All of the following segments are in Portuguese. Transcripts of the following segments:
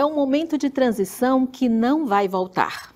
É um momento de transição que não vai voltar.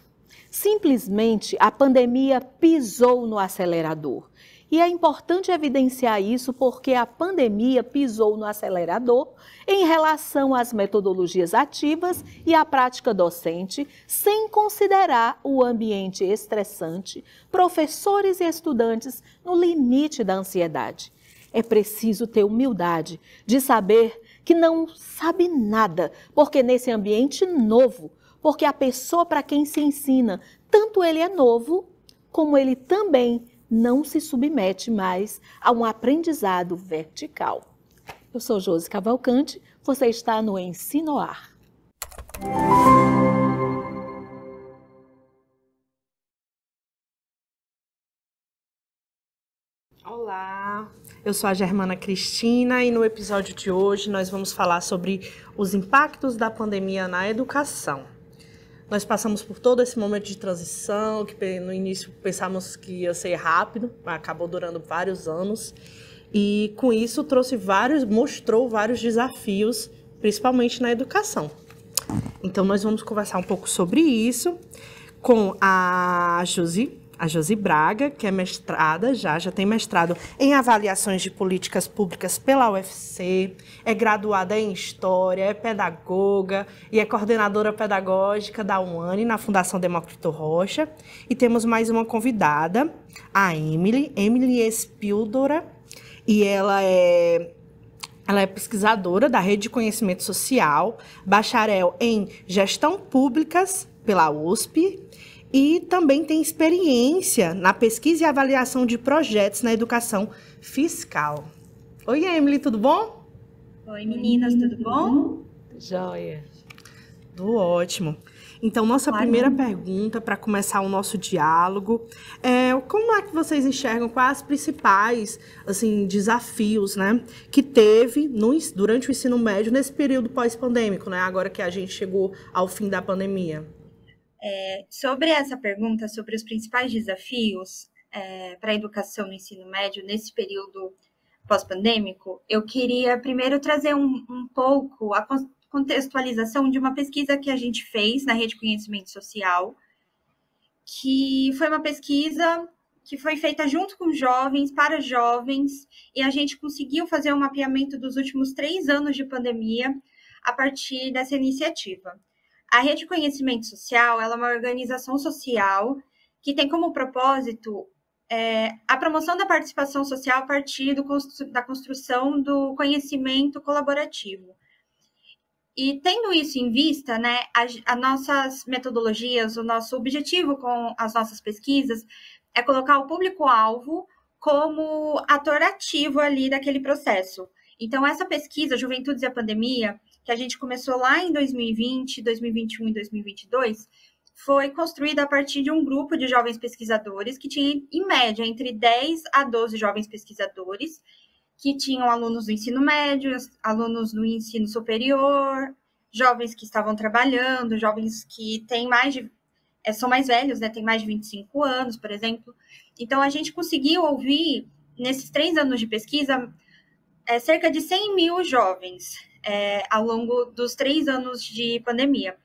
Simplesmente a pandemia pisou no acelerador. E é importante evidenciar isso porque a pandemia pisou no acelerador em relação às metodologias ativas e à prática docente, sem considerar o ambiente estressante, professores e estudantes no limite da ansiedade. É preciso ter humildade de saber que não sabe nada, porque nesse ambiente novo, porque a pessoa para quem se ensina, tanto ele é novo, como ele também não se submete mais a um aprendizado vertical. Eu sou Josi Cavalcante, você está no Ensinoar. Olá, eu sou a Germana Cristina e no episódio de hoje nós vamos falar sobre os impactos da pandemia na educação. Nós passamos por todo esse momento de transição, que no início pensávamos que ia ser rápido, mas acabou durando vários anos. E com isso mostrou vários desafios, principalmente na educação. Então nós vamos conversar um pouco sobre isso com a Josi Braga, que é mestrada, já tem mestrado em avaliações de políticas públicas pela UFC, é graduada em História, é pedagoga e é coordenadora pedagógica da UANE, na Fundação Demócrito Rocha. E temos mais uma convidada, a Emily Espíldora, e ela é pesquisadora da Rede de Conhecimento Social, bacharel em Gestão Públicas pela USP, e também tem experiência na pesquisa e avaliação de projetos na educação fiscal. Oi, Emily, tudo bom? Oi, meninas, tudo bom? Joia. Tudo ótimo. Então, nossa primeira pergunta para começar o nosso diálogo é como é que vocês enxergam quais os principais desafios, né, que teve durante o ensino médio nesse período pós-pandêmico, né, agora que a gente chegou ao fim da pandemia? Sobre essa pergunta, sobre os principais desafios para a educação no ensino médio nesse período pós-pandêmico, eu queria primeiro trazer um pouco a contextualização de uma pesquisa que a gente fez na Rede de Conhecimento Social, que foi uma pesquisa que foi feita junto com jovens, para jovens, e a gente conseguiu fazer um mapeamento dos últimos 3 anos de pandemia a partir dessa iniciativa. A Rede de Conhecimento Social ela é uma organização social que tem como propósito a promoção da participação social a partir da construção do conhecimento colaborativo. E tendo isso em vista, né, as nossas metodologias, o nosso objetivo com as nossas pesquisas é colocar o público-alvo como ator ativo ali daquele processo. Então, essa pesquisa, Juventudes e a Pandemia, que a gente começou lá em 2020, 2021 e 2022, foi construída a partir de um grupo de jovens pesquisadores que tinha, em média, entre 10 a 12 jovens pesquisadores, que tinham alunos do ensino médio, alunos do ensino superior, jovens que estavam trabalhando, jovens que têm são mais velhos, né? Tem mais de 25 anos, por exemplo. Então, a gente conseguiu ouvir, nesses 3 anos de pesquisa, cerca de 100 mil jovens ao longo dos 3 anos de pandemia.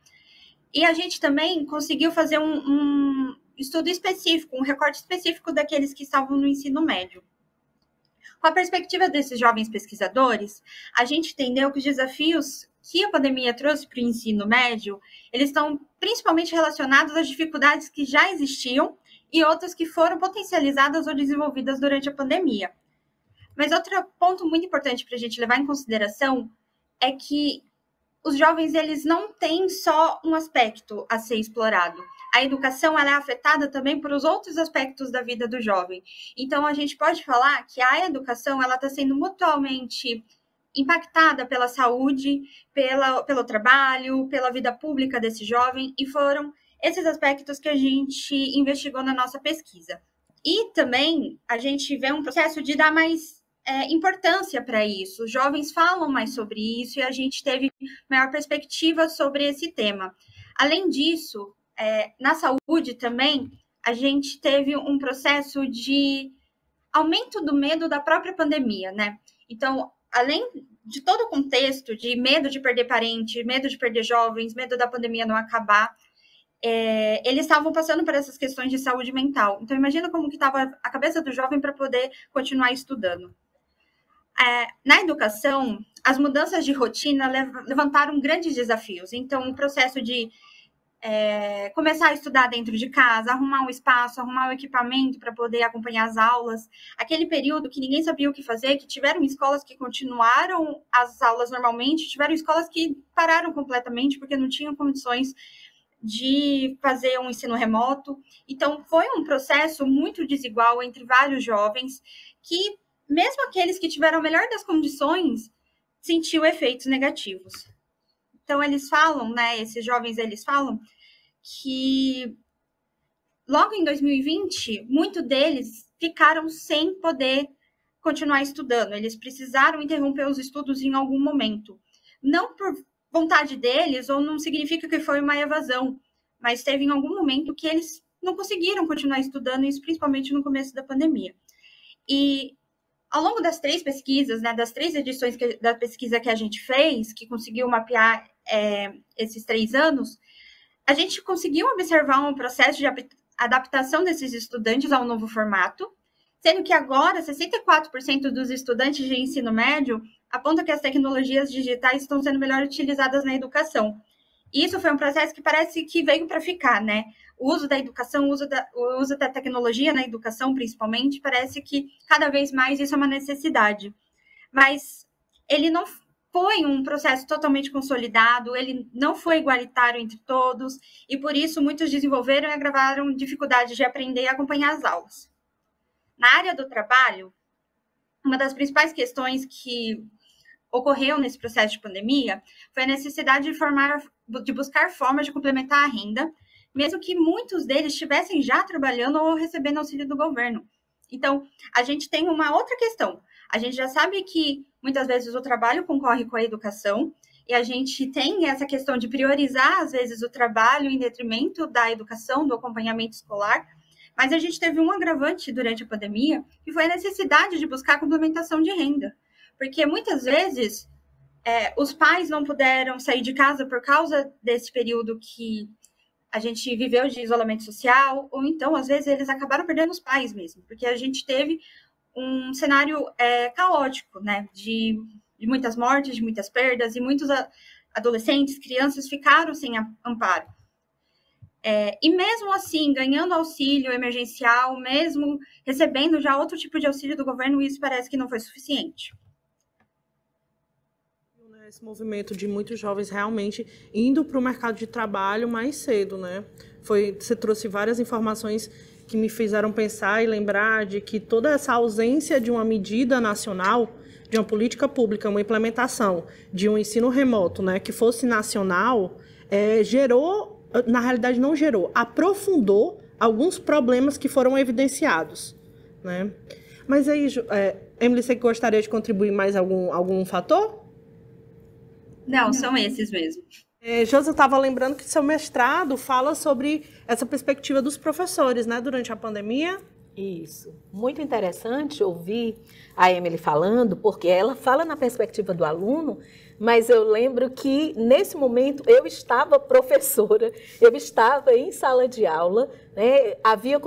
E a gente também conseguiu fazer um estudo específico, um recorte específico daqueles que estavam no ensino médio. Com a perspectiva desses jovens pesquisadores, a gente entendeu que os desafios que a pandemia trouxe para o ensino médio, eles estão principalmente relacionados às dificuldades que já existiam e outras que foram potencializadas ou desenvolvidas durante a pandemia. Mas outro ponto muito importante para a gente levar em consideração é que os jovens eles não têm só um aspecto a ser explorado. A educação ela é afetada também por os outros aspectos da vida do jovem. Então, a gente pode falar que a educação ela está sendo mutuamente impactada pela saúde, pelo trabalho, pela vida pública desse jovem, e foram esses aspectos que a gente investigou na nossa pesquisa. E também a gente vê um processo de dar mais importância para isso. Os jovens falam mais sobre isso e a gente teve maior perspectiva sobre esse tema. Além disso, na saúde também, a gente teve um processo de aumento do medo da própria pandemia, né? Então, além de todo o contexto, de medo de perder parente, medo de perder jovens, medo da pandemia não acabar, eles estavam passando por essas questões de saúde mental. Então, imagina como que estava a cabeça do jovem para poder continuar estudando. Na educação, as mudanças de rotina levantaram grandes desafios. Então, o processo de começar a estudar dentro de casa, arrumar um espaço, arrumar um equipamento para poder acompanhar as aulas. Aquele período que ninguém sabia o que fazer, que tiveram escolas que continuaram as aulas normalmente, tiveram escolas que pararam completamente porque não tinham condições de fazer um ensino remoto. Então, foi um processo muito desigual entre vários jovens que, mesmo aqueles que tiveram a melhor das condições, sentiu efeitos negativos. Então, eles falam, né, esses jovens, eles falam que logo em 2020, muitos deles ficaram sem poder continuar estudando. Eles precisaram interromper os estudos em algum momento. Não por vontade deles, ou não significa que foi uma evasão, mas teve em algum momento que eles não conseguiram continuar estudando, isso principalmente no começo da pandemia. E ao longo das 3 pesquisas, né, das 3 edições da pesquisa que a gente fez, que conseguiu mapear esses 3 anos, a gente conseguiu observar um processo de adaptação desses estudantes ao novo formato, sendo que agora 64% dos estudantes de ensino médio apontam que as tecnologias digitais estão sendo melhor utilizadas na educação. Isso foi um processo que parece que veio para ficar, né? O uso da educação, o uso da tecnologia na educação, principalmente, parece que cada vez mais isso é uma necessidade. Mas ele não foi um processo totalmente consolidado, ele não foi igualitário entre todos, e por isso muitos desenvolveram e agravaram dificuldades de aprender e acompanhar as aulas. Na área do trabalho, uma das principais questões que ocorreu nesse processo de pandemia foi a necessidade de buscar formas de complementar a renda, mesmo que muitos deles estivessem já trabalhando ou recebendo auxílio do governo. Então, a gente tem uma outra questão. A gente já sabe que muitas vezes o trabalho concorre com a educação, e a gente tem essa questão de priorizar, às vezes, o trabalho em detrimento da educação, do acompanhamento escolar, mas a gente teve um agravante durante a pandemia, que foi a necessidade de buscar complementação de renda. Porque muitas vezes os pais não puderam sair de casa por causa desse período que a gente viveu de isolamento social, ou então, às vezes, eles acabaram perdendo os pais mesmo, porque a gente teve um cenário caótico, né, de muitas mortes, de muitas perdas, e muitos adolescentes, crianças ficaram sem amparo. E mesmo assim, ganhando auxílio emergencial, mesmo recebendo já outro tipo de auxílio do governo, isso parece que não foi suficiente. Esse movimento de muitos jovens realmente indo para o mercado de trabalho mais cedo, né? Você trouxe várias informações que me fizeram pensar e lembrar de que toda essa ausência de uma medida nacional, de uma política pública, uma implementação de um ensino remoto, né, que fosse nacional, gerou, na realidade não gerou, aprofundou alguns problemas que foram evidenciados, né? Mas aí, Emily, você gostaria de contribuir mais algum fator? Não, são esses mesmo. Josi, eu estava lembrando que seu mestrado fala sobre essa perspectiva dos professores, né, durante a pandemia. Isso. Muito interessante ouvir a Emily falando, porque ela fala na perspectiva do aluno, mas eu lembro que, nesse momento, eu estava professora, eu estava em sala de aula, né, havia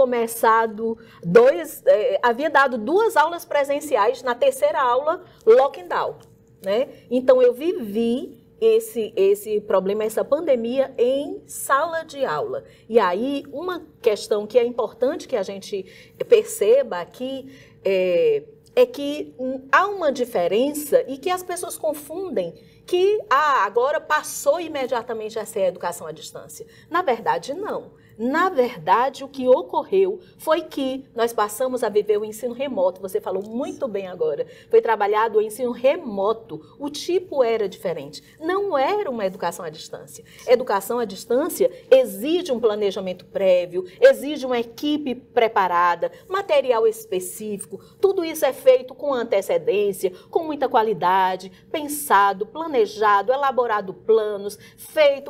dado 2 aulas presenciais, na terceira aula, lockdown. Né? Então, eu vivi esse problema, essa pandemia em sala de aula. E aí, uma questão que é importante que a gente perceba aqui é que há uma diferença e que as pessoas confundem que agora passou imediatamente a ser a educação à distância. Na verdade, não. Na verdade, o que ocorreu foi que nós passamos a viver o ensino remoto. Você falou muito bem agora. Foi trabalhado o ensino remoto. O tipo era diferente. Não era uma educação à distância. Educação à distância exige um planejamento prévio, exige uma equipe preparada, material específico. Melhor isso é feito com antecedência, com muita qualidade, pensado, planejado, elaborado planos,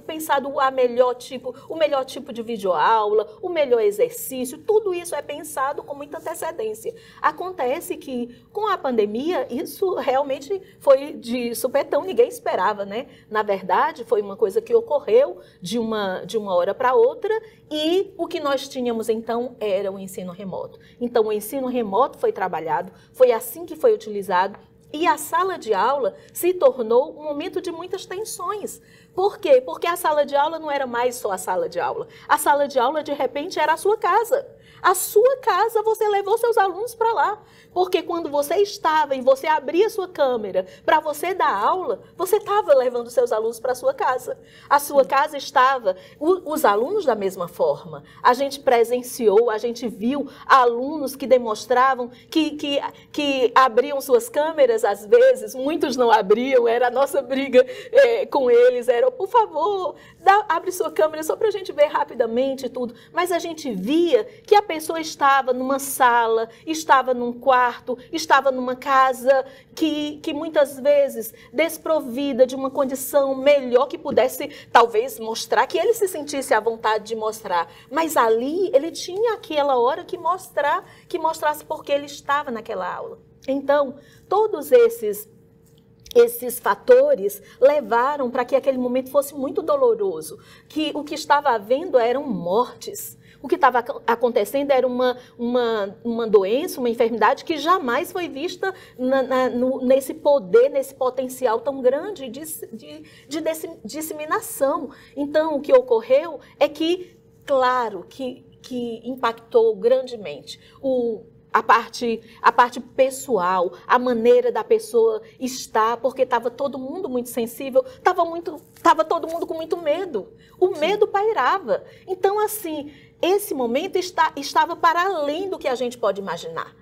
pensado o melhor tipo de videoaula, aula, o melhor exercício, tudo isso é pensado com muita antecedência. Acontece que, com a pandemia, isso realmente foi de supetão, ninguém esperava, né? Na verdade, foi uma coisa que ocorreu de uma hora para outra, e o que nós tínhamos, então, era o ensino remoto. Então, o ensino remoto foi trabalhado, foi assim que foi utilizado, e a sala de aula se tornou um momento de muitas tensões. Por quê? Porque a sala de aula não era mais só a sala de aula. A sala de aula, de repente, era a sua casa. A sua casa, você levou seus alunos para lá. Porque quando você estava e você abria a sua câmera para você dar aula, você estava levando seus alunos para a sua casa. A sua casa estava, os alunos da mesma forma. A gente presenciou, a gente viu alunos que demonstravam que abriam suas câmeras, às vezes, muitos não abriam, era a nossa briga com eles, era, por favor, abre sua câmera só para a gente ver rapidamente tudo. Mas a gente via que a pessoa estava numa sala, estava num quarto, estava numa casa que muitas vezes desprovida de uma condição melhor que pudesse talvez mostrar, que ele se sentisse à vontade de mostrar. Mas ali ele tinha aquela hora que mostrasse porque ele estava naquela aula. Então, todos esses fatores levaram para que aquele momento fosse muito doloroso, que o que estava havendo eram mortes. O que estava acontecendo era uma doença, uma enfermidade que jamais foi vista nesse poder, nesse potencial tão grande de disseminação. Então, o que ocorreu é que, claro, que impactou grandemente a parte pessoal, a maneira da pessoa estar, porque estava todo mundo muito sensível, estava todo mundo com muito medo. O medo pairava. Então, assim, esse momento estava para além do que a gente pode imaginar.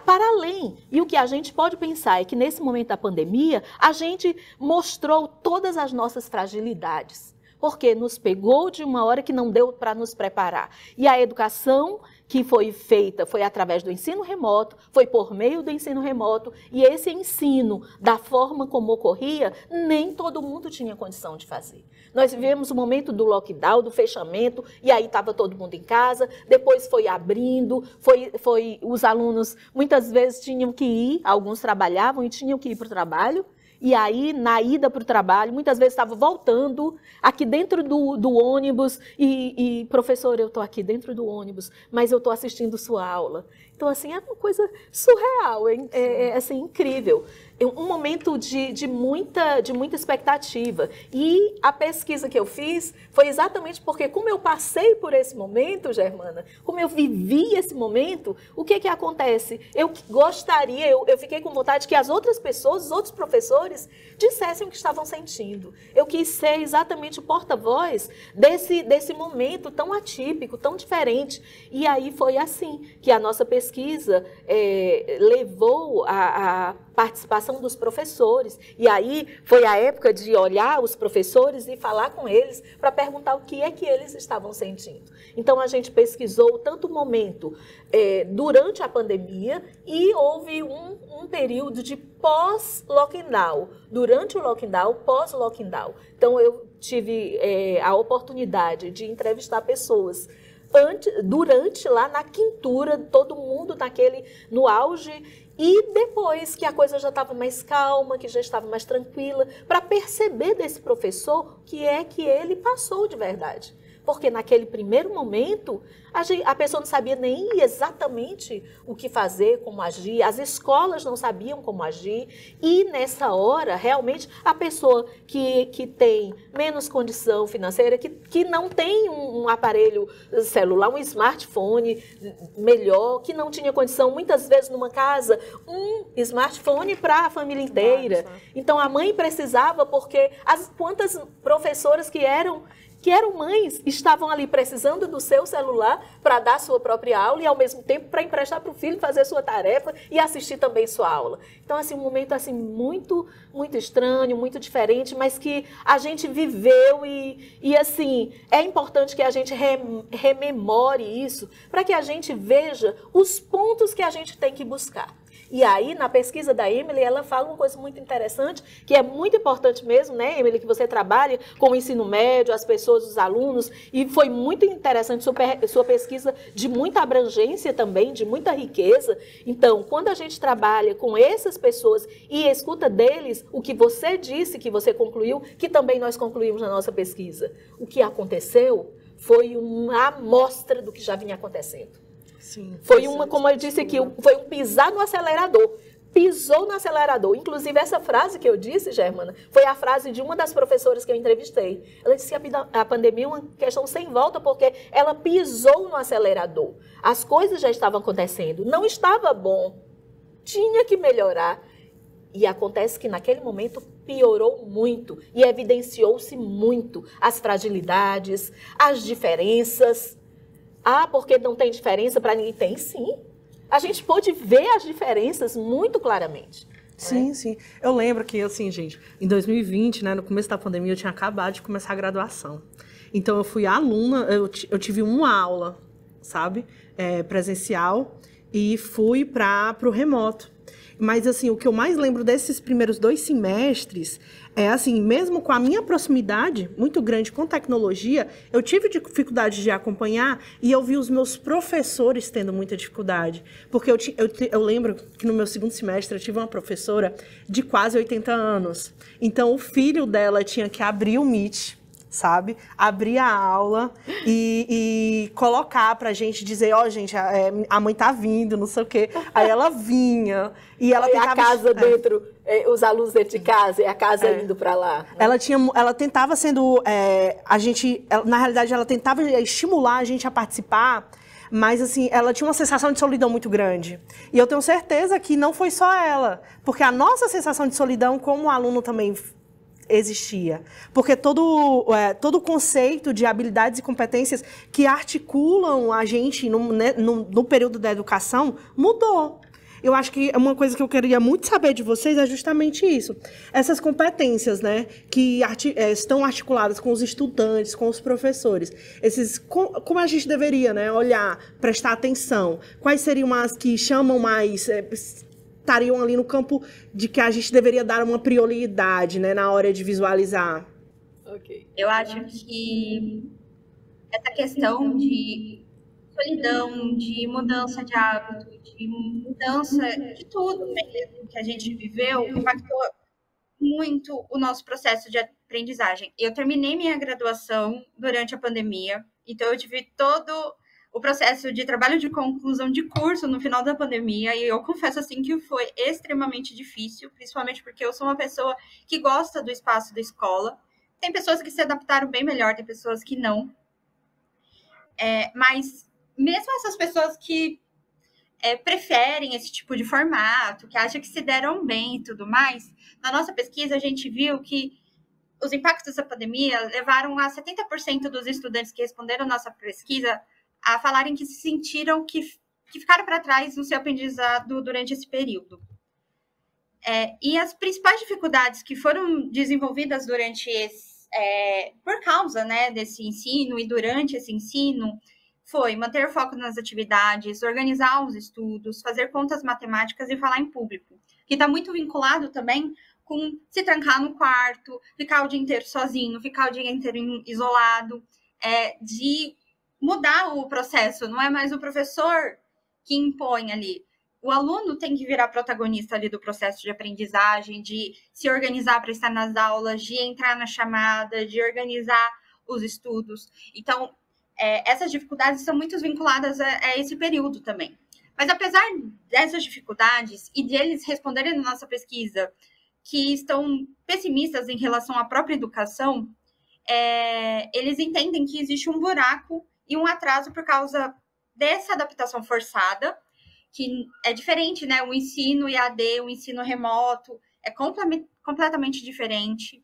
Para além. E o que a gente pode pensar é que nesse momento da pandemia, a gente mostrou todas as nossas fragilidades. Porque nos pegou de uma hora que não deu para nos preparar. E a educação que foi feita foi através do ensino remoto, foi por meio do ensino remoto, e esse ensino, da forma como ocorria, nem todo mundo tinha condição de fazer. Nós vivemos o momento do lockdown, do fechamento, e aí estava todo mundo em casa, depois foi abrindo, os alunos muitas vezes tinham que ir, alguns trabalhavam e tinham que ir para o trabalho, e aí, na ida para o trabalho, muitas vezes estava voltando aqui dentro do ônibus e professor, eu estou aqui dentro do ônibus, mas eu estou assistindo sua aula. Então, assim, é uma coisa surreal, é assim, incrível. Um momento de muita expectativa. E a pesquisa que eu fiz foi exatamente porque, como eu passei por esse momento, Germana, como eu vivi esse momento, o que acontece? Eu fiquei com vontade que as outras pessoas, os outros professores, dissessem o que estavam sentindo. Eu quis ser exatamente o porta-voz desse momento tão atípico, tão diferente. E aí foi assim que a nossa pesquisa levou a participação dos professores. E aí foi a época de olhar os professores e falar com eles para perguntar o que é que eles estavam sentindo. Então, a gente pesquisou tanto o momento durante a pandemia e houve um período de pós-lockdown, durante o lockdown, pós-lockdown. Então, eu tive a oportunidade de entrevistar pessoas durante, lá na quintura, todo mundo no auge, e depois que a coisa já estava mais calma, que já estava mais tranquila, para perceber desse professor o que é que ele passou de verdade. Porque naquele primeiro momento, a pessoa não sabia nem exatamente o que fazer, como agir, as escolas não sabiam como agir, e nessa hora, realmente, a pessoa que tem menos condição financeira, que não tem um aparelho celular, um smartphone melhor, que não tinha condição, muitas vezes numa casa, um smartphone para a família inteira. Então, a mãe precisava, porque quantas professoras que eram mães, estavam ali precisando do seu celular para dar sua própria aula e, ao mesmo tempo, para emprestar para o filho fazer sua tarefa e assistir também sua aula. Então, assim, um momento assim, muito, muito estranho, muito diferente, mas que a gente viveu e assim, é importante que a gente rememore isso para que a gente veja os pontos que a gente tem que buscar. E aí, na pesquisa da Emily, ela fala uma coisa muito interessante, que é muito importante mesmo, né, Emily, que você trabalha com o ensino médio, as pessoas, os alunos, e foi muito interessante sua pesquisa de muita abrangência também, de muita riqueza. Então, quando a gente trabalha com essas pessoas e escuta deles o que você disse, que você concluiu, que também nós concluímos na nossa pesquisa, o que aconteceu foi uma amostra do que já vinha acontecendo. Sim, foi uma, como eu disse aqui, foi um pisar no acelerador. Pisou no acelerador. Inclusive, essa frase que eu disse, Germana, foi a frase de uma das professoras que eu entrevistei. Ela disse que a pandemia é uma questão sem volta, porque ela pisou no acelerador. As coisas já estavam acontecendo. Não estava bom. Tinha que melhorar. E acontece que naquele momento piorou muito e evidenciou-se muito as fragilidades, as diferenças. Ah, porque não tem diferença para ninguém? Tem sim. A gente pôde ver as diferenças muito claramente. Sim, sim. Eu lembro que, assim, gente, em 2020, né, no começo da pandemia, eu tinha acabado de começar a graduação. Então, eu fui aluna, eu tive uma aula, sabe, presencial, e fui para o remoto. Mas, assim, o que eu mais lembro desses primeiros 2 semestres é, assim, mesmo com a minha proximidade muito grande com tecnologia, eu tive dificuldade de acompanhar e eu vi os meus professores tendo muita dificuldade. Porque eu lembro que no meu 2º semestre eu tive uma professora de quase 80 anos. Então, o filho dela tinha que abrir o Meet, sabe? Abrir a aula e colocar pra gente dizer, gente, a mãe tá vindo, não sei o quê. Aí ela vinha e ela tentava... a casa dentro, os alunos dentro de casa, e a casa indo pra lá. Né? Ela tentava sendo... na realidade, ela tentava estimular a gente a participar, mas, assim, ela tinha uma sensação de solidão muito grande. E eu tenho certeza que não foi só ela, porque a nossa sensação de solidão como aluno também existia. Porque todo o conceito de habilidades e competências que articulam a gente no período da educação mudou. Eu acho que uma coisa que eu queria muito saber de vocês é justamente isso. Essas competências, né, que estão articuladas com os estudantes, com os professores. Como a gente deveria, né, olhar, prestar atenção. Quais seriam as que chamam mais... estariam ali no campo de que a gente deveria dar uma prioridade, né, na hora de visualizar. Okay. Eu acho que essa questão de solidão, de mudança de hábito, de mudança de tudo mesmo que a gente viveu, impactou muito o nosso processo de aprendizagem. Eu terminei minha graduação durante a pandemia, então eu tive todo o processo de trabalho de conclusão de curso no final da pandemia, e eu confesso assim que foi extremamente difícil, principalmente porque eu sou uma pessoa que gosta do espaço da escola. Tem pessoas que se adaptaram bem melhor, tem pessoas que não. Mas mesmo essas pessoas que preferem esse tipo de formato, que acham que se deram bem e tudo mais, na nossa pesquisa a gente viu que os impactos da pandemia levaram a 70% dos estudantes que responderam a nossa pesquisa a falarem que se sentiram que ficaram para trás no seu aprendizado durante esse período. E as principais dificuldades que foram desenvolvidas durante por causa, né, desse ensino e durante esse ensino foi manter foco nas atividades, organizar os estudos, fazer contas matemáticas e falar em público, que está muito vinculado também com se trancar no quarto, ficar o dia inteiro sozinho, ficar o dia inteiro isolado, de mudar o processo, não é mais o professor que impõe ali. O aluno tem que virar protagonista ali do processo de aprendizagem, de se organizar para estar nas aulas, de entrar na chamada, de organizar os estudos. Então, essas dificuldades são muito vinculadas a esse período também. Mas apesar dessas dificuldades e deles responderem na nossa pesquisa que estão pessimistas em relação à própria educação, eles entendem que existe um buraco e um atraso por causa dessa adaptação forçada, que é diferente, né? O ensino EAD, o ensino remoto, é completamente diferente.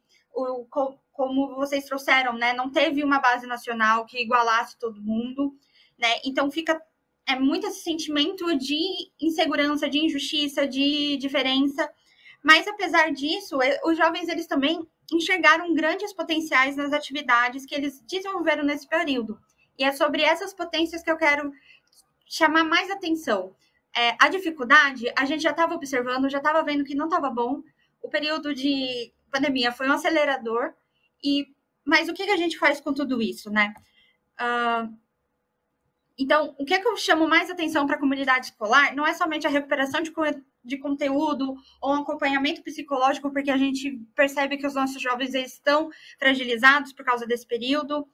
Como vocês trouxeram, né? Não teve uma base nacional que igualasse todo mundo, né? Então fica muito esse sentimento de insegurança, de injustiça, de diferença. Mas apesar disso, os jovens eles também enxergaram grandes potenciais nas atividades que eles desenvolveram nesse período. E é sobre essas potências que eu quero chamar mais atenção. A dificuldade, a gente já estava observando, já estava vendo que não estava bom. O período de pandemia foi um acelerador. Mas o que a gente faz com tudo isso, né? Então, o que eu chamo mais atenção para a comunidade escolar não é somente a recuperação de conteúdo ou um acompanhamento psicológico, porque a gente percebe que os nossos jovens estão fragilizados por causa desse período,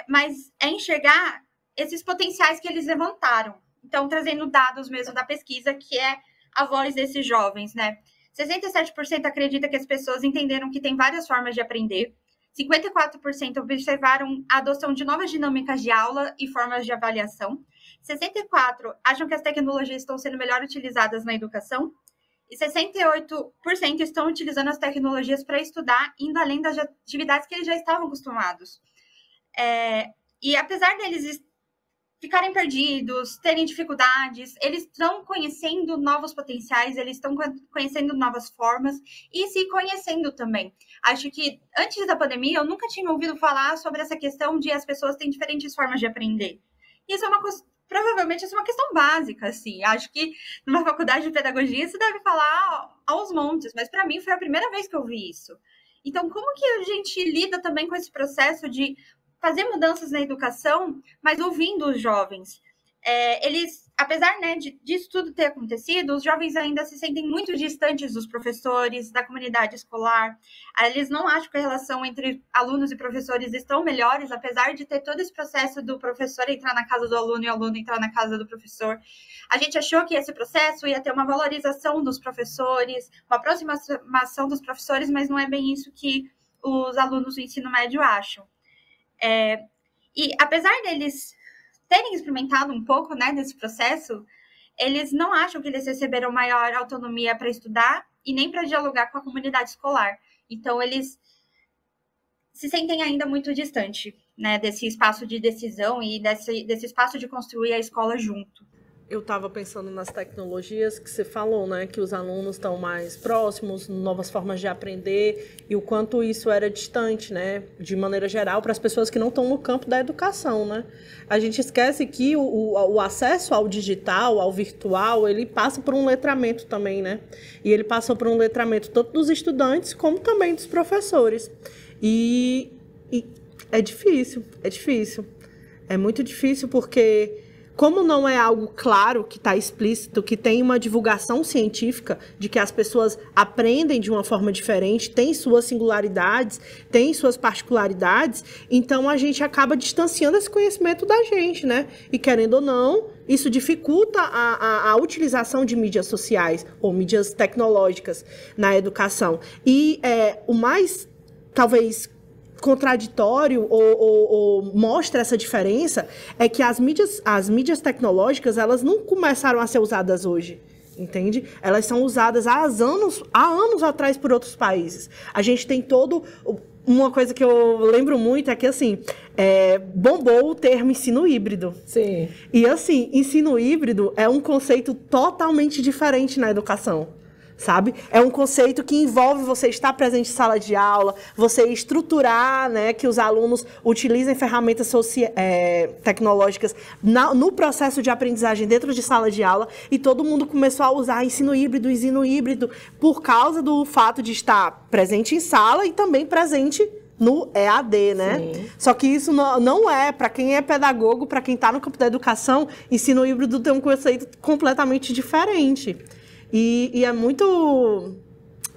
mas é enxergar esses potenciais que eles levantaram. Então, trazendo dados mesmo da pesquisa, que é a voz desses jovens, né? 67% acredita que as pessoas entenderam que tem várias formas de aprender. 54% observaram a adoção de novas dinâmicas de aula e formas de avaliação. 64% acham que as tecnologias estão sendo melhor utilizadas na educação. E 68% estão utilizando as tecnologias para estudar, indo além das atividades que eles já estavam acostumados. E apesar deles ficarem perdidos, terem dificuldades, eles estão conhecendo novos potenciais, eles estão conhecendo novas formas e se conhecendo também. Acho que antes da pandemia eu nunca tinha ouvido falar sobre essa questão de as pessoas têm diferentes formas de aprender. Isso é provavelmente isso é uma questão básica, assim. Acho que numa faculdade de pedagogia se deve falar aos montes, mas para mim foi a primeira vez que eu vi isso. Então, como que a gente lida também com esse processo de fazer mudanças na educação, mas ouvindo os jovens? Eles, apesar, né, disso tudo ter acontecido, os jovens ainda se sentem muito distantes dos professores, da comunidade escolar. Eles não acham que a relação entre alunos e professores estão melhores, apesar de ter todo esse processo do professor entrar na casa do aluno e o aluno entrar na casa do professor. A gente achou que esse processo ia ter uma valorização dos professores, uma aproximação dos professores, mas não é bem isso que os alunos do ensino médio acham. E apesar deles terem experimentado um pouco, né, desse processo, eles não acham que eles receberam maior autonomia para estudar e nem para dialogar com a comunidade escolar. Então, eles se sentem ainda muito distante, né, desse espaço de decisão e desse espaço de construir a escola junto. Eu estava pensando nas tecnologias que você falou, né? Que os alunos estão mais próximos, novas formas de aprender e o quanto isso era distante, né? De maneira geral, para as pessoas que não estão no campo da educação, né? A gente esquece que o acesso ao digital, ao virtual, ele passa por um letramento também, né? E ele passa por um letramento tanto dos estudantes como também dos professores. E é difícil. É muito difícil porque, como não é algo claro, que está explícito, que tem uma divulgação científica de que as pessoas aprendem de uma forma diferente, têm suas singularidades, têm suas particularidades, então a gente acaba distanciando esse conhecimento da gente, né? E querendo ou não, isso dificulta a utilização de mídias sociais ou mídias tecnológicas na educação. E o mais, talvez, contraditório ou mostra essa diferença é que as mídias tecnológicas, elas não começaram a ser usadas hoje, entende? Elas são usadas há anos atrás por outros países. A gente tem uma coisa que eu lembro muito é que, assim, bombou o termo ensino híbrido. Sim. E, assim, ensino híbrido é um conceito totalmente diferente na educação. Sabe? É um conceito que envolve você estar presente em sala de aula, você estruturar, né, que os alunos utilizem ferramentas tecnológicas no processo de aprendizagem dentro de sala de aula, e todo mundo começou a usar ensino híbrido por causa do fato de estar presente em sala e também presente no EAD, né? Sim. Só que isso não é, para quem é pedagogo, para quem está no campo da educação, ensino híbrido tem um conceito completamente diferente. E é muito...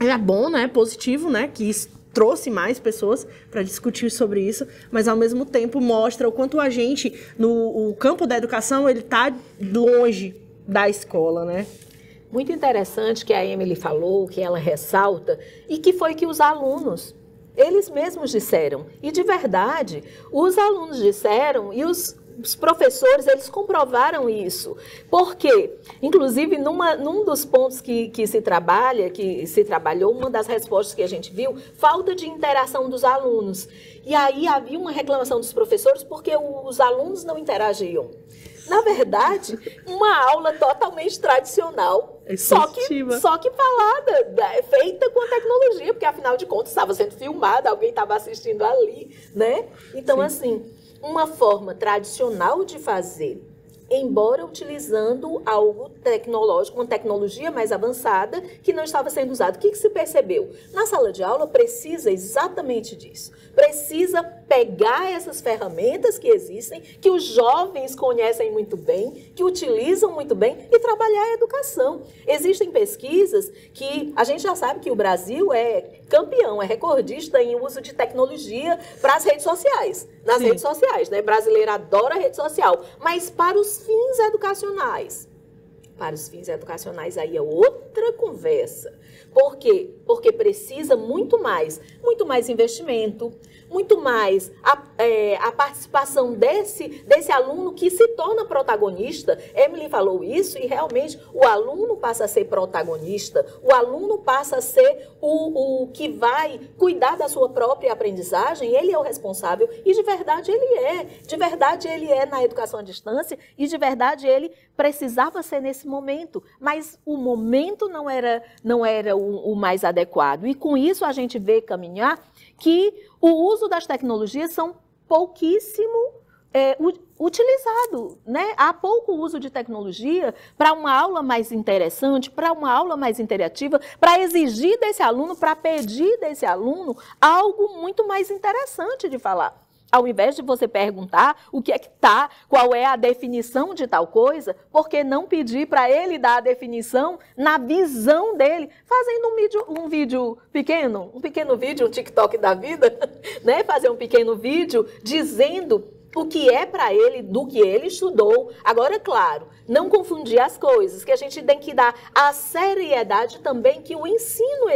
É bom, né? Positivo, né? Que isso trouxe mais pessoas para discutir sobre isso, mas, ao mesmo tempo, mostra o quanto a gente, no campo da educação, ele está longe da escola, né? Muito interessante que a Emily falou, que ela ressalta, e que foi que os alunos, eles mesmos disseram. E, de verdade, os alunos disseram e os professores, eles comprovaram isso. Por quê? Inclusive, num dos pontos que se trabalhou, uma das respostas que a gente viu, falta de interação dos alunos. E aí havia uma reclamação dos professores porque os alunos não interagiam. Na verdade, uma aula totalmente tradicional, só que falada, feita com a tecnologia, porque, afinal de contas, estava sendo filmada, alguém estava assistindo ali, né? Então, assim, uma forma tradicional de fazer embora utilizando algo tecnológico, uma tecnologia mais avançada que não estava sendo usada. O que se percebeu? Na sala de aula precisa exatamente disso. Precisa pegar essas ferramentas que existem, que os jovens conhecem muito bem, que utilizam muito bem e trabalhar a educação. Existem pesquisas que a gente já sabe que o Brasil é campeão, é recordista em uso de tecnologia para as redes sociais. Nas redes sociais, né? Brasileiro adora a rede social, mas para os fins educacionais. Para os fins educacionais, aí é outra conversa. Por quê? Porque precisa muito mais investimento, muito mais a participação desse aluno que se torna protagonista. Emily falou isso e realmente o aluno passa a ser protagonista, o aluno passa a ser o que vai cuidar da sua própria aprendizagem, ele é o responsável e de verdade ele é na educação à distância e de verdade ele precisava ser nesse momento, mas o momento não era o mais adequado. E com isso a gente vê caminhar que o uso das tecnologias são pouquíssimo utilizado, né? Há pouco uso de tecnologia para uma aula mais interessante, para uma aula mais interativa, para exigir desse aluno, para pedir desse aluno algo muito mais interessante de falar. Ao invés de você perguntar o que é que tá, qual é a definição de tal coisa, por que não pedir para ele dar a definição na visão dele, fazendo um vídeo pequeno, um pequeno vídeo, um TikTok da vida, né? Fazer um pequeno vídeo dizendo o que é para ele, do que ele estudou. Agora, claro, não confundir as coisas, que a gente tem que dar a seriedade também que o ensino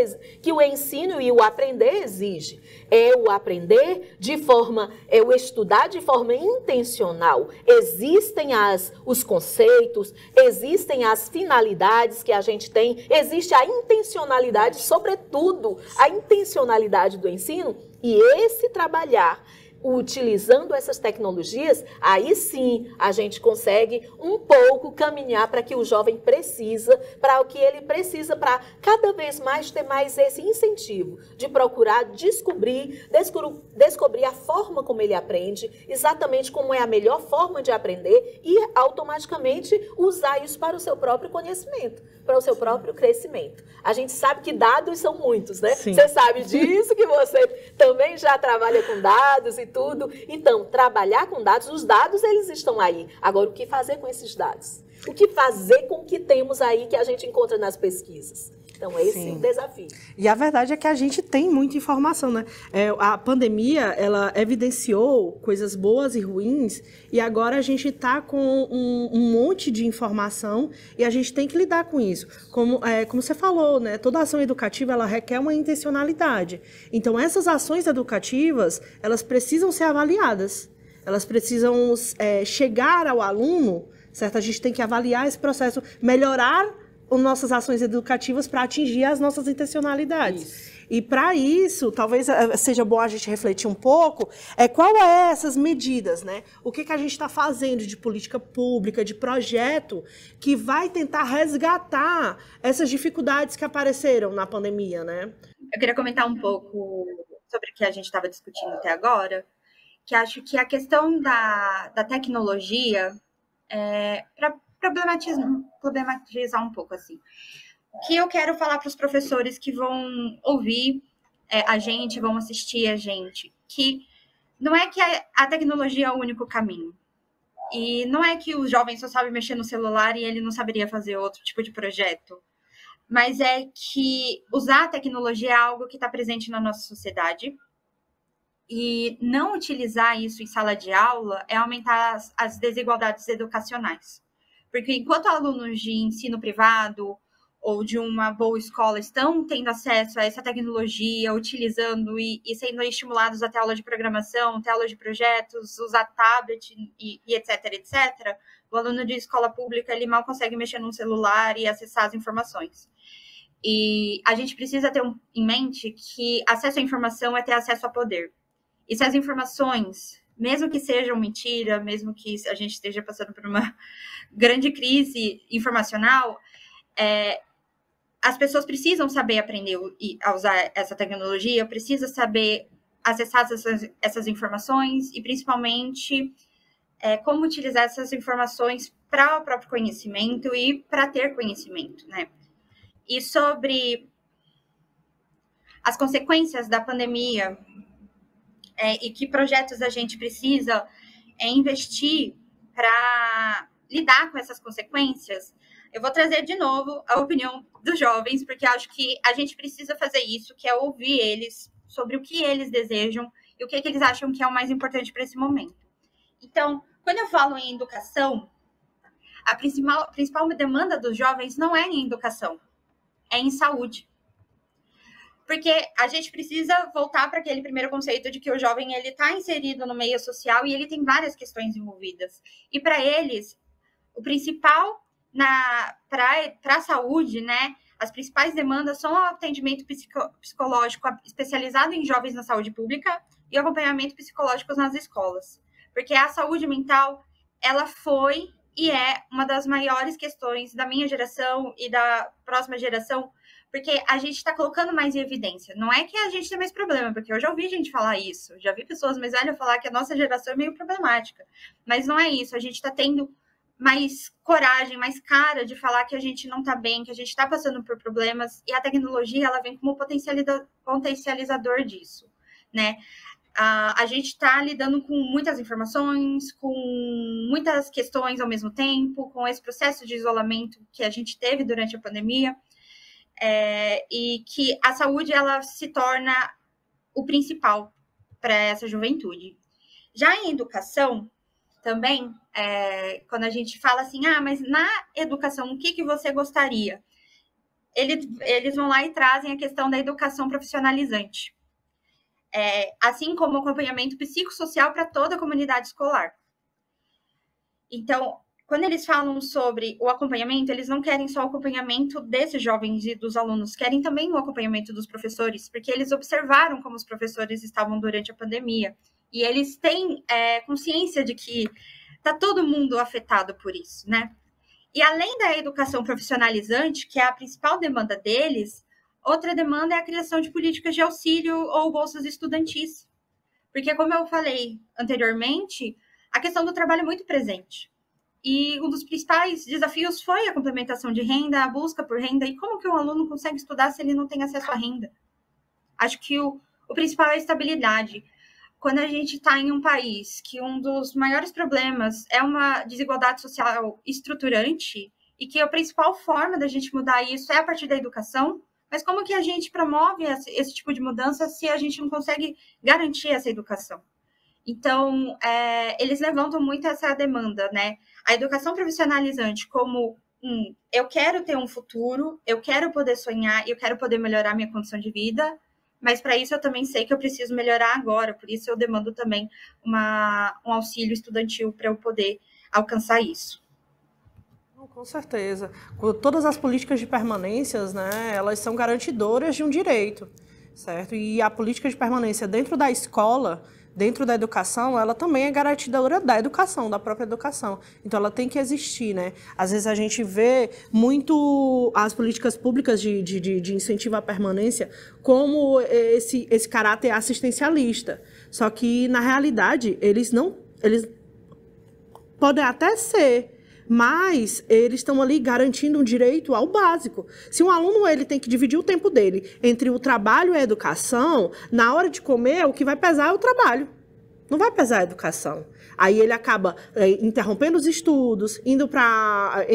e o aprender exige. É o aprender o estudar de forma intencional. Existem os conceitos, existem as finalidades que a gente tem, existe a intencionalidade, sobretudo, a intencionalidade do ensino, e esse trabalhar utilizando essas tecnologias, aí sim a gente consegue um pouco caminhar para que o jovem precisa, para o que ele precisa, para cada vez mais ter mais esse incentivo de procurar descobrir a forma como ele aprende, exatamente como é a melhor forma de aprender e automaticamente usar isso para o seu próprio conhecimento, para o seu próprio crescimento. A gente sabe que dados são muitos, né? Sim. Você sabe disso, que você também já trabalha com dados e tudo. Então, trabalhar com dados, os dados eles estão aí. Agora, o que fazer com esses dados? O que fazer com o que temos aí que a gente encontra nas pesquisas? Então, esse é o desafio. E a verdade é que a gente tem muita informação, né? A pandemia, ela evidenciou coisas boas e ruins, e agora a gente está com um monte de informação e a gente tem que lidar com isso. Como você falou, né? Toda ação educativa, ela requer uma intencionalidade. Então, essas ações educativas, elas precisam ser avaliadas. Elas precisam chegar ao aluno, certo? A gente tem que avaliar esse processo, melhorar as nossas ações educativas para atingir as nossas intencionalidades. Isso. E para isso, talvez seja bom a gente refletir um pouco, qual é essas medidas, né? O que a gente está fazendo de política pública, de projeto, que vai tentar resgatar essas dificuldades que apareceram na pandemia, né? Eu queria comentar um pouco sobre o que a gente estava discutindo até agora, que acho que a questão da tecnologia, para problematizar um pouco, assim. O que eu quero falar para os professores que vão ouvir a gente, vão assistir a gente, que não é que a tecnologia é o único caminho. E não é que os jovens só sabem mexer no celular e ele não saberia fazer outro tipo de projeto. Mas é que usar a tecnologia é algo que está presente na nossa sociedade. E não utilizar isso em sala de aula é aumentar as desigualdades educacionais. Porque enquanto alunos de ensino privado ou de uma boa escola estão tendo acesso a essa tecnologia, utilizando e sendo estimulados até aula de programação, até aula de projetos, usar tablet e etc, etc, o aluno de escola pública ele mal consegue mexer no celular e acessar as informações. E a gente precisa ter em mente que acesso à informação é ter acesso a poder. E se as informações, mesmo que sejam mentira, mesmo que a gente esteja passando por uma grande crise informacional, as pessoas precisam saber aprender a usar essa tecnologia, precisam saber acessar essas informações e, principalmente, como utilizar essas informações para o próprio conhecimento e para ter conhecimento, né? E sobre as consequências da pandemia e que projetos a gente precisa investir para lidar com essas consequências, eu vou trazer de novo a opinião dos jovens, porque acho que a gente precisa fazer isso, que é ouvir eles sobre o que eles desejam e o que eles acham que é o mais importante para esse momento. Então, quando eu falo em educação, a principal demanda dos jovens não é em educação, é em saúde. Porque a gente precisa voltar para aquele primeiro conceito de que o jovem ele está inserido no meio social e ele tem várias questões envolvidas. E para eles, o principal para a saúde, né, as principais demandas são o atendimento psicológico especializado em jovens na saúde pública e o acompanhamento psicológico nas escolas. Porque a saúde mental, ela foi e é uma das maiores questões da minha geração e da próxima geração, porque a gente está colocando mais em evidência. Não é que a gente tem mais problema, porque eu já ouvi gente falar isso, já vi pessoas mais velhas falar que a nossa geração é meio problemática, mas não é isso, a gente está tendo mais coragem, mais cara de falar que a gente não está bem, que a gente está passando por problemas, e a tecnologia ela vem como potencializador disso, né? A gente está lidando com muitas informações, com muitas questões ao mesmo tempo, com esse processo de isolamento que a gente teve durante a pandemia, e que a saúde ela se torna o principal para essa juventude. Já em educação, também, quando a gente fala assim, mas na educação, o que você gostaria? Eles vão lá e trazem a questão da educação profissionalizante. Assim como o acompanhamento psicossocial para toda a comunidade escolar. Então, quando eles falam sobre o acompanhamento, eles não querem só o acompanhamento desses jovens e dos alunos, querem também o acompanhamento dos professores, porque eles observaram como os professores estavam durante a pandemia. E eles têm consciência de que está todo mundo afetado por isso, né? E além da educação profissionalizante, que é a principal demanda deles, outra demanda é a criação de políticas de auxílio ou bolsas estudantis. Porque, como eu falei anteriormente, a questão do trabalho é muito presente. E um dos principais desafios foi a complementação de renda, a busca por renda. E como que um aluno consegue estudar se ele não tem acesso à renda? Acho que o principal é a estabilidade. Quando a gente está em um país que um dos maiores problemas é uma desigualdade social estruturante e que a principal forma da gente mudar isso é a partir da educação, mas como que a gente promove esse tipo de mudança se a gente não consegue garantir essa educação? Então, eles levantam muito essa demanda, né? A educação profissionalizante como eu quero ter um futuro, eu quero poder sonhar, eu quero poder melhorar minha condição de vida, mas para isso eu também sei que eu preciso melhorar agora, por isso eu demando também um auxílio estudantil para eu poder alcançar isso. Com certeza. Todas as políticas de permanências, né, elas são garantidoras de um direito, certo? E a política de permanência dentro da escola, dentro da educação, ela também é garantidora da educação, da própria educação. Então, ela tem que existir, né? Às vezes a gente vê muito as políticas públicas de incentivo à permanência como esse caráter assistencialista. Só que, na realidade, eles podem até ser, mas eles estão ali garantindo um direito ao básico. Se um aluno ele tem que dividir o tempo dele entre o trabalho e a educação, na hora de comer, o que vai pesar é o trabalho. Não vai pesar a educação. Aí ele acaba interrompendo os estudos, entrando,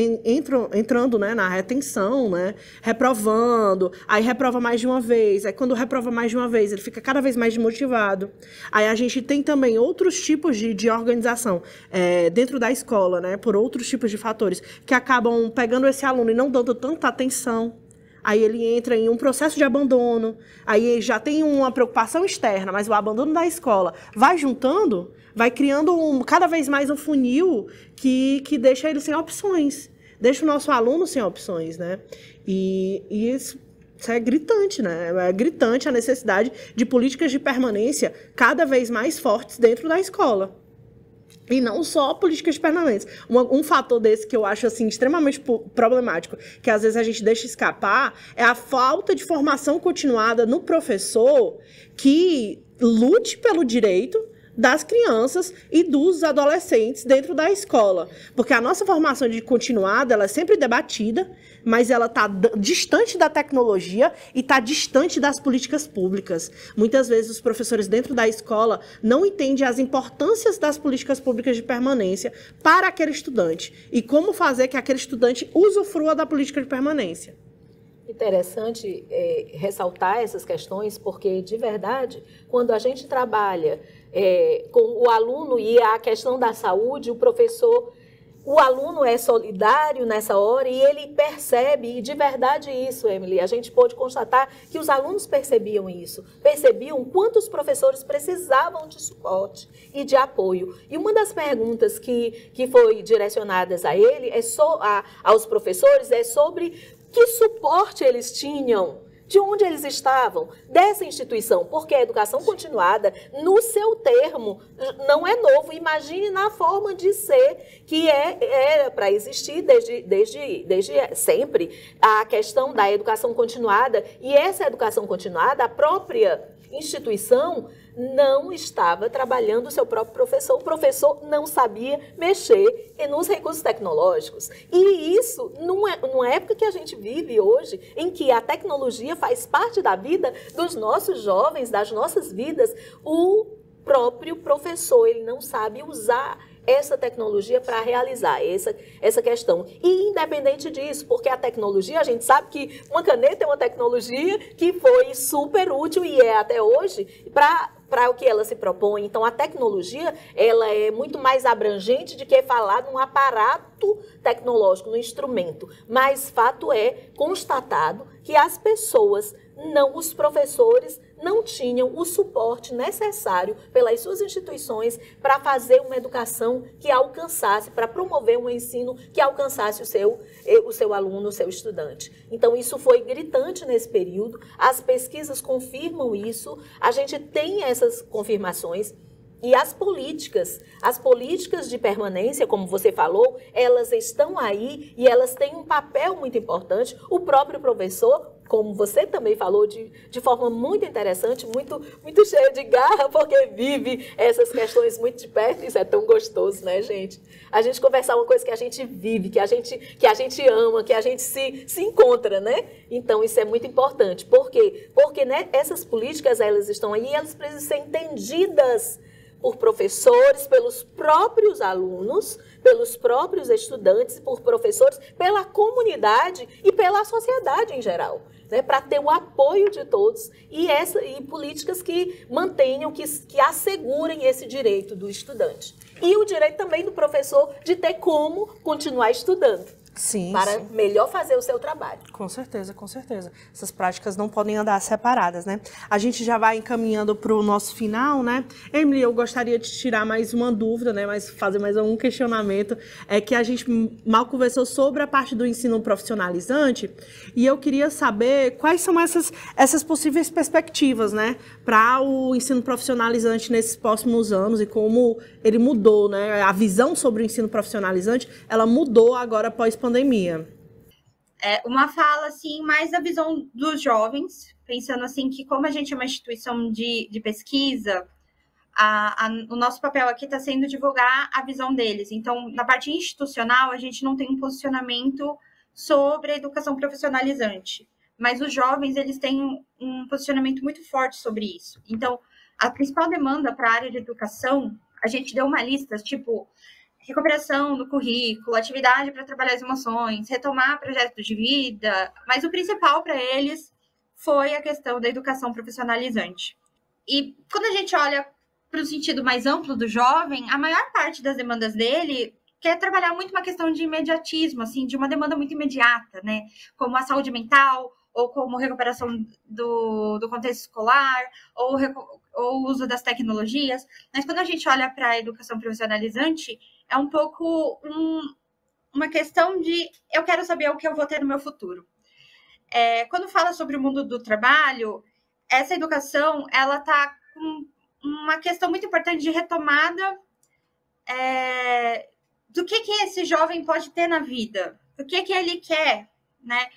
né, na retenção, né, reprovando, aí reprova mais de uma vez, aí quando reprova mais de uma vez, ele fica cada vez mais desmotivado. Aí a gente tem também outros tipos de organização dentro da escola, né, por outros tipos de fatores, que acabam pegando esse aluno e não dando tanta atenção. Aí ele entra em um processo de abandono, aí já tem uma preocupação externa, mas o abandono da escola vai juntando, vai criando cada vez mais um funil que deixa ele sem opções, deixa o nosso aluno sem opções, né? E isso é gritante, né? É gritante a necessidade de políticas de permanência cada vez mais fortes dentro da escola. E não só políticas de permanência. Um fator desse que eu acho assim, extremamente problemático, que às vezes a gente deixa escapar, é a falta de formação continuada no professor que lute pelo direito das crianças e dos adolescentes dentro da escola. Porque a nossa formação de continuada, ela é sempre debatida, mas ela está distante da tecnologia e está distante das políticas públicas. Muitas vezes os professores dentro da escola não entendem as importâncias das políticas públicas de permanência para aquele estudante e como fazer que aquele estudante usufrua da política de permanência. Interessante ressaltar essas questões, porque, de verdade, quando a gente trabalha com o aluno e a questão da saúde, o aluno é solidário nessa hora e ele percebe, e de verdade isso, Emily, a gente pôde constatar que os alunos percebiam isso, percebiam quantos professores precisavam de suporte e de apoio. E uma das perguntas que foi direcionadas a ele, aos professores, é sobre que suporte eles tinham, de onde eles estavam, dessa instituição, porque a educação continuada, no seu termo, não é novo. Imagine na forma de ser, que era para existir desde sempre, a questão da educação continuada. E essa educação continuada, a própria instituição não estava trabalhando o seu próprio professor. O professor não sabia mexer nos recursos tecnológicos. E isso, numa época que a gente vive hoje, em que a tecnologia faz parte da vida dos nossos jovens, das nossas vidas, o próprio professor, ele não sabe usar essa tecnologia para realizar essa questão. E independente disso, porque a tecnologia, a gente sabe que uma caneta é uma tecnologia que foi super útil e é até hoje para o que ela se propõe. Então, a tecnologia, ela é muito mais abrangente do que falar num aparato tecnológico, num instrumento. Mas fato é constatado que as pessoas, os professores, não tinham o suporte necessário pelas suas instituições para fazer uma educação que alcançasse, para promover um ensino que alcançasse o seu aluno, o seu estudante. Então, isso foi gritante nesse período, as pesquisas confirmam isso, a gente tem essas confirmações. E as políticas de permanência, como você falou, elas estão aí e elas têm um papel muito importante. O próprio professor, como você também falou de forma muito interessante, muito cheia de garra, porque vive essas questões muito de perto. Isso é tão gostoso, né, gente? A gente conversar uma coisa que a gente vive, que a gente ama, que a gente se encontra, né? Então, isso é muito importante. Por quê? Porque, né, essas políticas, elas estão aí e elas precisam ser entendidas por professores, pelos próprios alunos, pelos próprios estudantes, por professores, pela comunidade e pela sociedade em geral, né, para ter o apoio de todos e políticas que mantenham, que assegurem esse direito do estudante. E o direito também do professor de ter como continuar estudando. Sim, para sim. melhor fazer o seu trabalho. Com certeza, com certeza. Essas práticas não podem andar separadas, né? A gente já vai encaminhando para o nosso final, né? Emily, eu gostaria de tirar mais uma dúvida, né? Fazer mais um questionamento. É que a gente mal conversou sobre a parte do ensino profissionalizante e eu queria saber quais são essas possíveis perspectivas, né? Para o ensino profissionalizante nesses próximos anos e como ele mudou, né? A visão sobre o ensino profissionalizante, ela mudou agora após pandemia. Uma fala, assim, mais da visão dos jovens, pensando, assim, que como a gente é uma instituição de pesquisa, o nosso papel aqui está sendo divulgar a visão deles. Então, na parte institucional, a gente não tem um posicionamento sobre a educação profissionalizante, mas os jovens, eles têm um posicionamento muito forte sobre isso. Então, a principal demanda para a área de educação, a gente deu uma lista, tipo, recuperação do currículo, atividade para trabalhar as emoções, retomar projetos de vida, mas o principal para eles foi a questão da educação profissionalizante. E quando a gente olha para o sentido mais amplo do jovem, a maior parte das demandas dele quer trabalhar muito uma questão de imediatismo, assim, de uma demanda muito imediata, né? Como a saúde mental, ou como recuperação do contexto escolar, ou o uso das tecnologias. Mas quando a gente olha para a educação profissionalizante, é um pouco uma questão de eu quero saber o que eu vou ter no meu futuro. Quando fala sobre o mundo do trabalho, essa educação, ela está com uma questão muito importante de retomada do que esse jovem pode ter na vida, o que ele quer, né,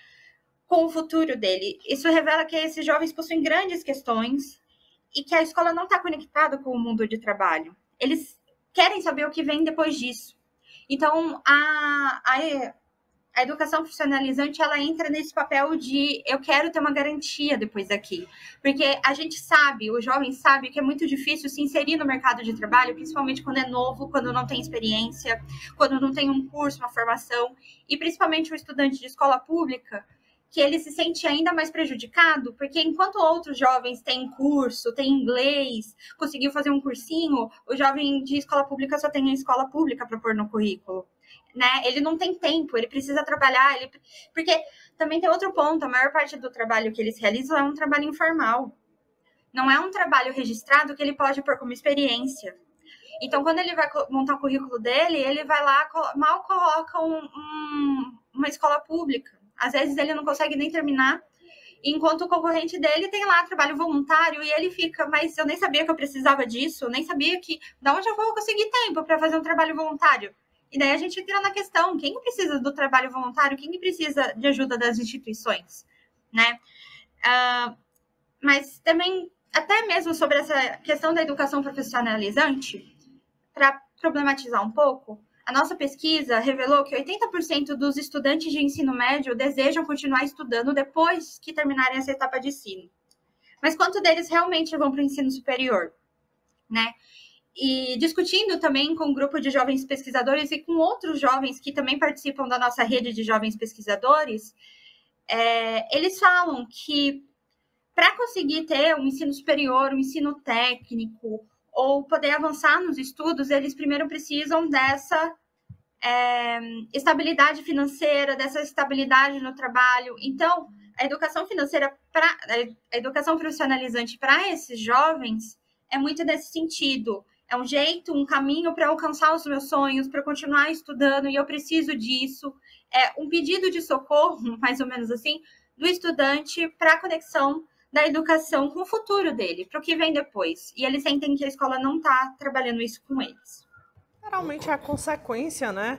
com o futuro dele. Isso revela que esses jovens possuem grandes questões e que a escola não está conectada com o mundo de trabalho. Eles querem saber o que vem depois disso. Então, a educação profissionalizante, ela entra nesse papel de eu quero ter uma garantia depois daqui. Porque a gente sabe, o jovem sabe que é muito difícil se inserir no mercado de trabalho, principalmente quando é novo, quando não tem experiência, quando não tem um curso, uma formação, e principalmente o estudante de escola pública, que ele se sente ainda mais prejudicado, porque enquanto outros jovens têm curso, têm inglês, conseguiu fazer um cursinho, o jovem de escola pública só tem a escola pública para pôr no currículo. Né? Ele não tem tempo, ele precisa trabalhar, porque também tem outro ponto, a maior parte do trabalho que eles realizam é um trabalho informal, não é um trabalho registrado que ele pode pôr como experiência. Então, quando ele vai montar o currículo dele, ele vai lá, mal coloca uma escola pública, às vezes ele não consegue nem terminar, enquanto o concorrente dele tem lá trabalho voluntário e ele fica, mas eu nem sabia que eu precisava disso, eu nem sabia da onde eu vou conseguir tempo para fazer um trabalho voluntário. E daí a gente entra na questão, quem precisa do trabalho voluntário, quem precisa de ajuda das instituições, né? Mas também, até mesmo sobre essa questão da educação profissionalizante, para problematizar um pouco, a nossa pesquisa revelou que 80% dos estudantes de ensino médio desejam continuar estudando depois que terminarem essa etapa de ensino. Mas quanto deles realmente vão para o ensino superior, né? E discutindo também com um grupo de jovens pesquisadores e com outros jovens que também participam da nossa rede de jovens pesquisadores, eles falam que para conseguir ter um ensino superior, um ensino técnico, ou poder avançar nos estudos, eles primeiro precisam dessa estabilidade financeira, dessa estabilidade no trabalho. Então, a educação financeira, a educação profissionalizante para esses jovens é muito nesse sentido. É um jeito, um caminho para alcançar os meus sonhos, para continuar estudando, e eu preciso disso. É um pedido de socorro, mais ou menos assim, do estudante para a conexão da educação com o futuro dele, para o que vem depois. E eles sentem que a escola não está trabalhando isso com eles. Geralmente é a consequência, né,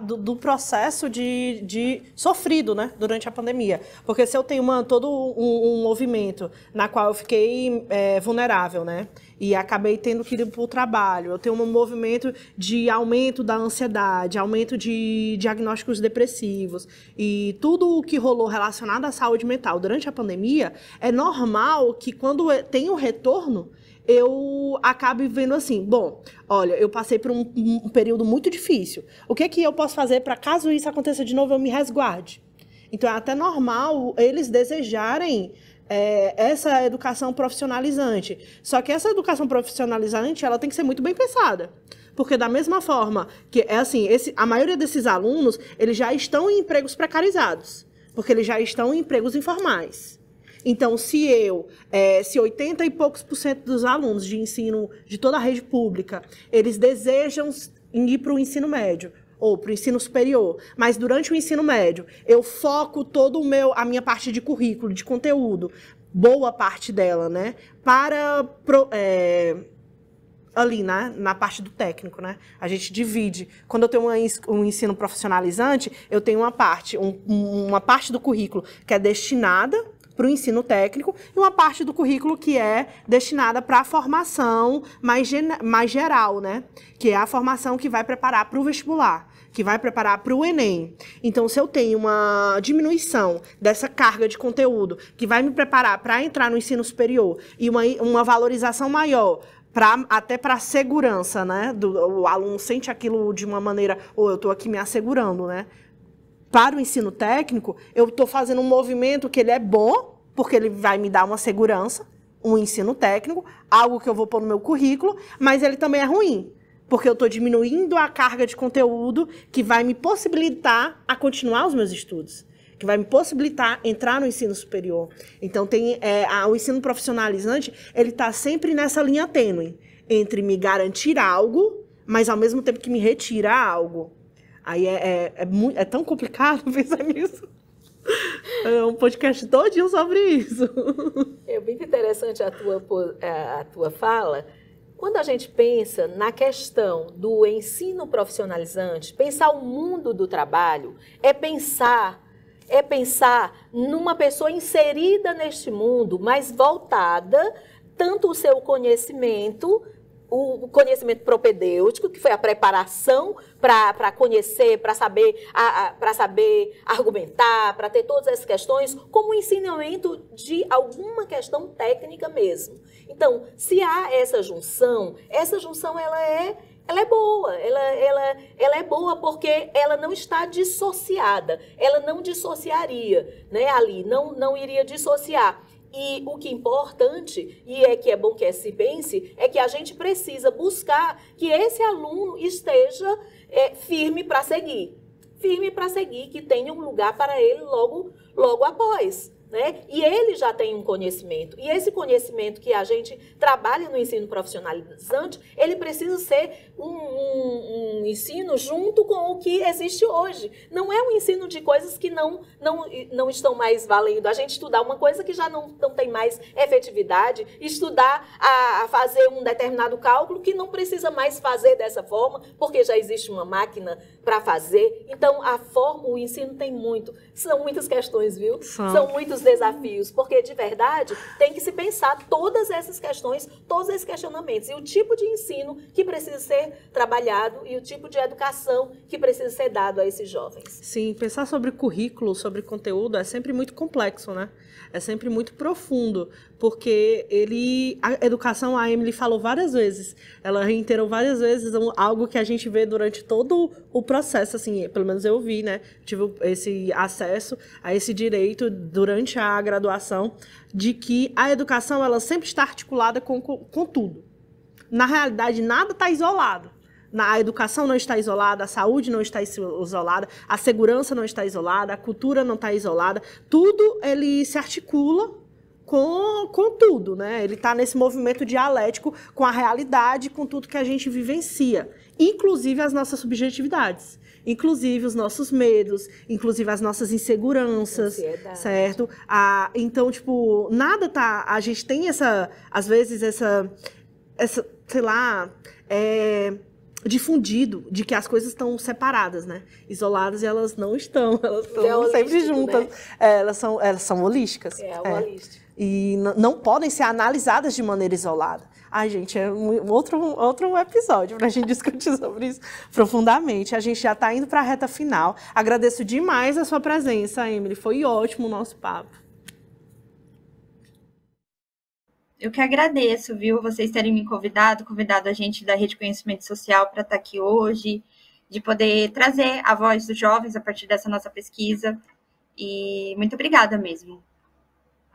do processo de sofrido, né, durante a pandemia. Porque se eu tenho todo um movimento na qual eu fiquei vulnerável, né, e acabei tendo que ir para o trabalho, eu tenho um movimento de aumento da ansiedade, aumento de diagnósticos depressivos, e tudo o que rolou relacionado à saúde mental durante a pandemia, é normal que quando tem um retorno, eu acabe vendo assim, bom, olha, eu passei por um período muito difícil. O que é que eu posso fazer para, caso isso aconteça de novo, eu me resguarde? Então, é até normal eles desejarem essa educação profissionalizante. Só que essa educação profissionalizante, ela tem que ser muito bem pensada. Porque da mesma forma que, a maioria desses alunos, eles já estão em empregos precarizados. Porque eles já estão em empregos informais. Então, se 80 e poucos % dos alunos de ensino de toda a rede pública, eles desejam ir para o ensino médio ou para o ensino superior, mas durante o ensino médio eu foco a minha parte de currículo, de conteúdo, boa parte dela, né, ali, né, na parte do técnico, né? A gente divide. Quando eu tenho um ensino profissionalizante, eu tenho uma parte do currículo que é destinada para o ensino técnico e uma parte do currículo que é destinada para a formação mais geral, né? Que é a formação que vai preparar para o vestibular, que vai preparar para o Enem. Então, se eu tenho uma diminuição dessa carga de conteúdo que vai me preparar para entrar no ensino superior e uma valorização maior até para a segurança, né? O aluno sente aquilo de uma maneira, ou eu estou aqui me assegurando, né? Para o ensino técnico, eu estou fazendo um movimento que ele é bom, porque ele vai me dar uma segurança, um ensino técnico, algo que eu vou pôr no meu currículo, mas ele também é ruim, porque eu estou diminuindo a carga de conteúdo que vai me possibilitar a continuar os meus estudos, que vai me possibilitar entrar no ensino superior. Então, o ensino profissionalizante, ele está sempre nessa linha tênue, entre me garantir algo, mas ao mesmo tempo que me retira algo. Aí é tão complicado pensar nisso. É um podcast todinho sobre isso. É muito interessante a tua fala. Quando a gente pensa na questão do ensino profissionalizante, pensar o mundo do trabalho é pensar numa pessoa inserida neste mundo, mas voltada tanto o seu conhecimento, o conhecimento propedêutico, que foi a preparação para conhecer, para saber argumentar, para ter todas essas questões, como o ensinamento de alguma questão técnica mesmo. Então, se há essa junção ela é boa, ela é boa porque ela não está dissociada, ela não dissociaria, né, ali, não iria dissociar. E o que é importante, e que é bom que se pense, é que a gente precisa buscar que esse aluno esteja firme para seguir, que tenha um lugar para ele logo após. Né? E ele já tem um conhecimento. E esse conhecimento que a gente trabalha no ensino profissionalizante, ele precisa ser um ensino junto com o que existe hoje. Não é um ensino de coisas que não estão mais valendo. A gente estudar uma coisa que já não tem mais efetividade, estudar a fazer um determinado cálculo que não precisa mais fazer dessa forma, porque já existe uma máquina para fazer. Então, o ensino tem são muitas questões, viu? São muitos desafios, porque de verdade tem que se pensar todas essas questões, todos esses questionamentos e o tipo de ensino que precisa ser trabalhado e o tipo de educação que precisa ser dado a esses jovens. Sim, pensar sobre currículo, sobre conteúdo é sempre muito complexo, né? É sempre muito profundo, porque a educação, a Emily falou várias vezes, ela reiterou várias vezes algo que a gente vê durante todo o processo, assim, pelo menos eu vi, né? Tive esse acesso a esse direito durante a graduação, de que a educação, ela sempre está articulada com tudo. Na realidade, nada está isolado. A educação não está isolada, a saúde não está isolada, a segurança não está isolada, a cultura não está isolada. Tudo, ele se articula com tudo, né? Ele está nesse movimento dialético com a realidade, com tudo que a gente vivencia. Inclusive as nossas subjetividades. Inclusive os nossos medos, inclusive as nossas inseguranças, certo? Então, tipo, nada tá... A gente tem às vezes, essa sei lá... difundido de que as coisas estão separadas, né? Isoladas, e elas não estão, elas estão sempre juntas. Né? Elas são holísticas. Holística. E não podem ser analisadas de maneira isolada. Ai, gente, é outro episódio para a gente discutir sobre isso profundamente. A gente já está indo para a reta final. Agradeço demais a sua presença, Emily. Foi ótimo o nosso papo. Eu que agradeço, viu, vocês terem me convidado a gente da Rede Conhecimento Social para estar aqui hoje, de poder trazer a voz dos jovens a partir dessa nossa pesquisa. E muito obrigada mesmo.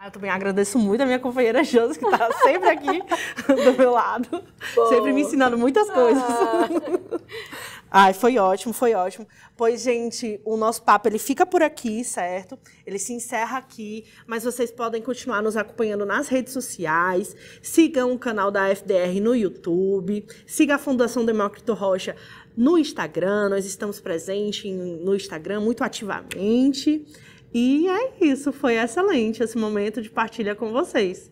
Eu também agradeço muito a minha companheira Josi, que está sempre aqui do meu lado, sempre me ensinando muitas coisas. Ai, foi ótimo, foi ótimo. Pois, gente, o nosso papo, ele fica por aqui, certo? Ele se encerra aqui, mas vocês podem continuar nos acompanhando nas redes sociais, sigam o canal da FDR no YouTube, siga a Fundação Demócrito Rocha no Instagram, nós estamos presentes no Instagram muito ativamente. E é isso, foi excelente esse momento de partilha com vocês.